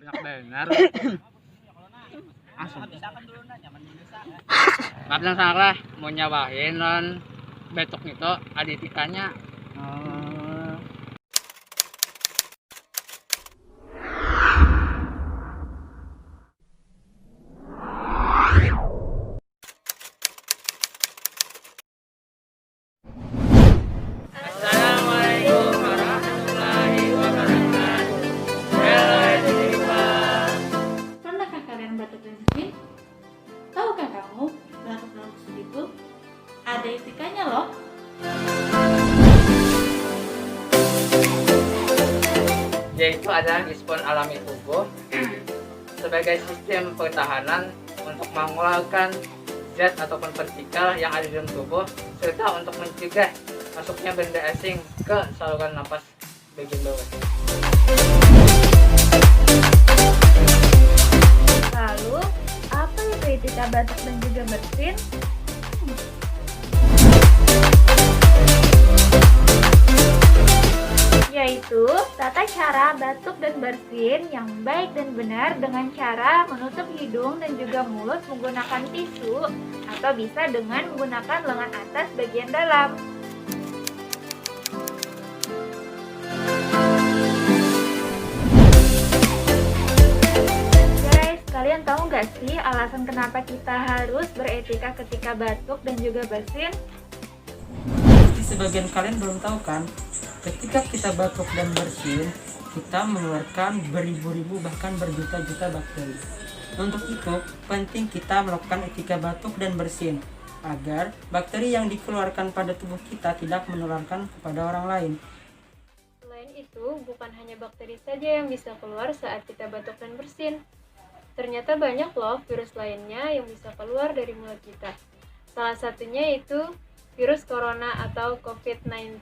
banyak benar. Langsung. Maaf yang salah mau nyawain non betok itu aditikanya. Assalamualaikum warahmatullahi wabarakatuh. Halo Edipa. Pernahkah kalian batuk dan bersin? Tahukah kamu batuk itu ada etikanya loh. Yaitu adalah respon alami tubuh sebagai sistem pertahanan untuk mengeluarkan zat ataupun partikel yang ada di dalam tubuh serta untuk mencegah masuknya benda asing ke saluran napas bagian bawah. Lalu, apa itu etika batuk dan juga bersin? Yaitu tata cara batuk dan bersin yang baik dan benar dengan cara menutup hidung dan juga mulut menggunakan tisu atau bisa dengan menggunakan lengan atas bagian dalam. Guys, kalian tahu nggak sih alasan kenapa kita harus beretika ketika batuk dan juga bersin? Pasti sebagian kalian belum tahu kan, ketika kita batuk dan bersin, kita mengeluarkan beribu-ribu bahkan berjuta-juta bakteri. Untuk itu, penting kita melakukan etika batuk dan bersin, agar bakteri yang dikeluarkan pada tubuh kita tidak menularkan kepada orang lain. Selain itu, bukan hanya bakteri saja yang bisa keluar saat kita batuk dan bersin. Ternyata banyak loh virus lainnya yang bisa keluar dari mulut kita. Salah satunya itu virus corona atau COVID-19.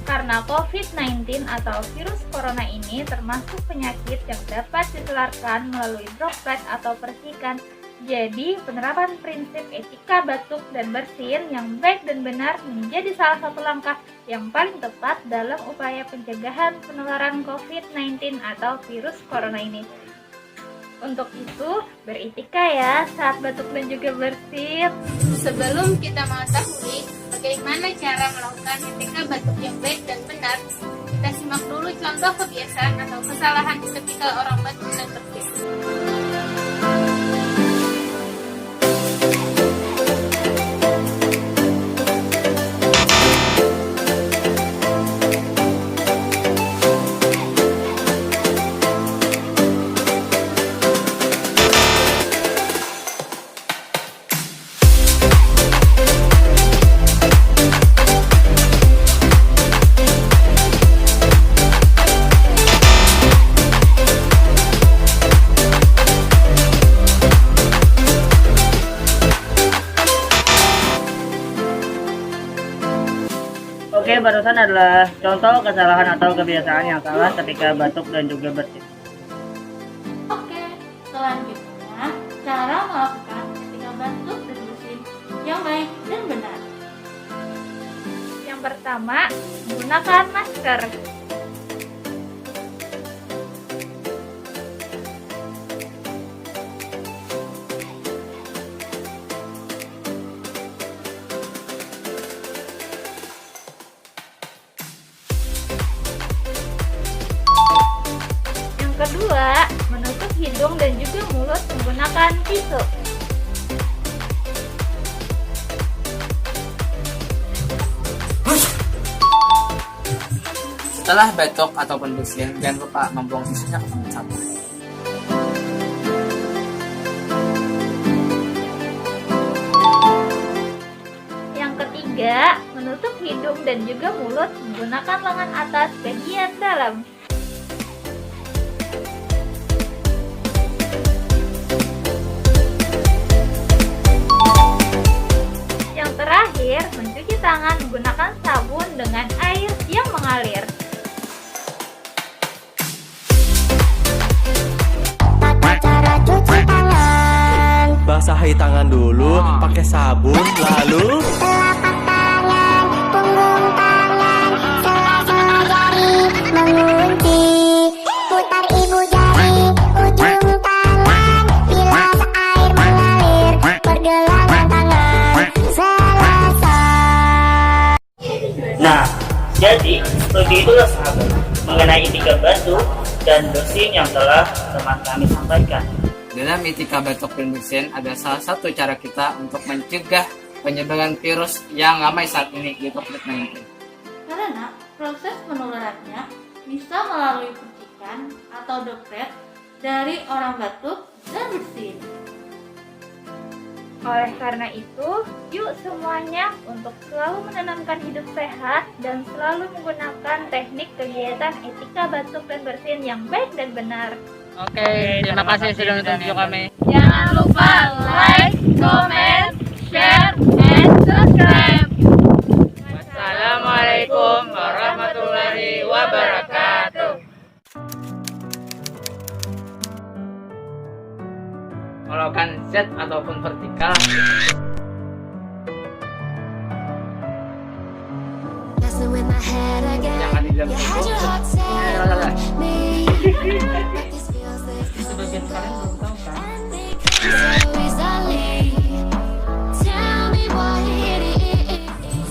Karena COVID-19 atau virus corona ini termasuk penyakit yang dapat ditularkan melalui droplet atau percikan. Jadi, penerapan prinsip etika batuk dan bersin yang baik dan benar menjadi salah satu langkah yang paling tepat dalam upaya pencegahan penularan COVID-19 atau virus corona ini. Untuk itu, beretika ya saat batuk dan juga bersin. Sebelum kita mengetahui bagaimana cara melakukan etika batuk yang baik dan benar, kita simak dulu contoh kebiasaan atau kesalahan ketika orang batuk dan bersin. Oke, barusan adalah contoh kesalahan atau kebiasaan yang salah ketika batuk dan juga bersin. Oke, selanjutnya cara melakukan etika batuk dan bersin yang baik dan benar. Yang pertama, menggunakan masker. Yang kedua, menutup hidung dan juga mulut menggunakan tisu. Setelah batuk ataupun bersin, jangan lupa membuang tisunya ke tempat sampah. Yang ketiga, menutup hidung dan juga mulut menggunakan lengan atas bagian dalam. Yang terakhir, mencuci tangan menggunakan sabun dengan air yang mengalir. Basahi tangan dulu pakai sabun, lalu Telapak tangan, punggung tangan, sela-sela jari mengunci, putar ibu jari. Nah, jadi seperti itulah sahabat mengenai etika batuk dan bersin yang telah teman kami sampaikan. Dalam etika batuk dan bersin ada salah satu cara kita untuk mencegah penyebaran virus yang ramai saat ini di COVID-19. Karena proses penularannya bisa melalui percikan atau droplet dari orang batuk dan bersin. Oleh karena itu, yuk semuanya untuk selalu menanamkan hidup sehat dan selalu menggunakan teknik kegiatan etika batuk dan bersin yang baik dan benar. Oke, terima kasih sudah menonton video kami. Jangan lupa like, comment, share, and subscribe. Wassalamualaikum warahmatullahi wabarakatuh. Melakukan Z ataupun vertikal. Messing with my head again. Jangan di dalam You had your tubuh. heart set on me. But this feels this Sebagian kalian belum tahu kan, and they come so easily. Tell me why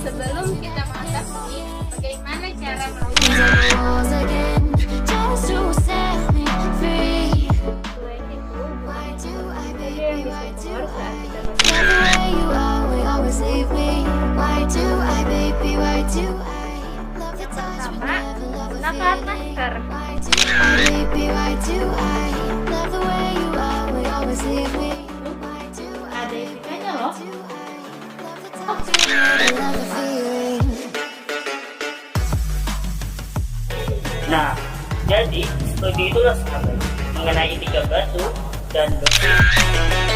Sebelum kita mengetahui bagaimana cara melakukan the walls again just to set me free. Selain itu, Why do I, saja yang baby? bisa Why do keluar saat I kita love the way you always, always leave me? Why do I, baby? Why do I love the touch but Pertama, never love the gunakan feeling? masker. Why do I, baby? Why do I love the way you always, always leave me? Why do I, Ada etikanya loh. do I love the touch but never love the feeling? Nah, jadi seperti itulah sahabat mengenai etika batuk dan bersin.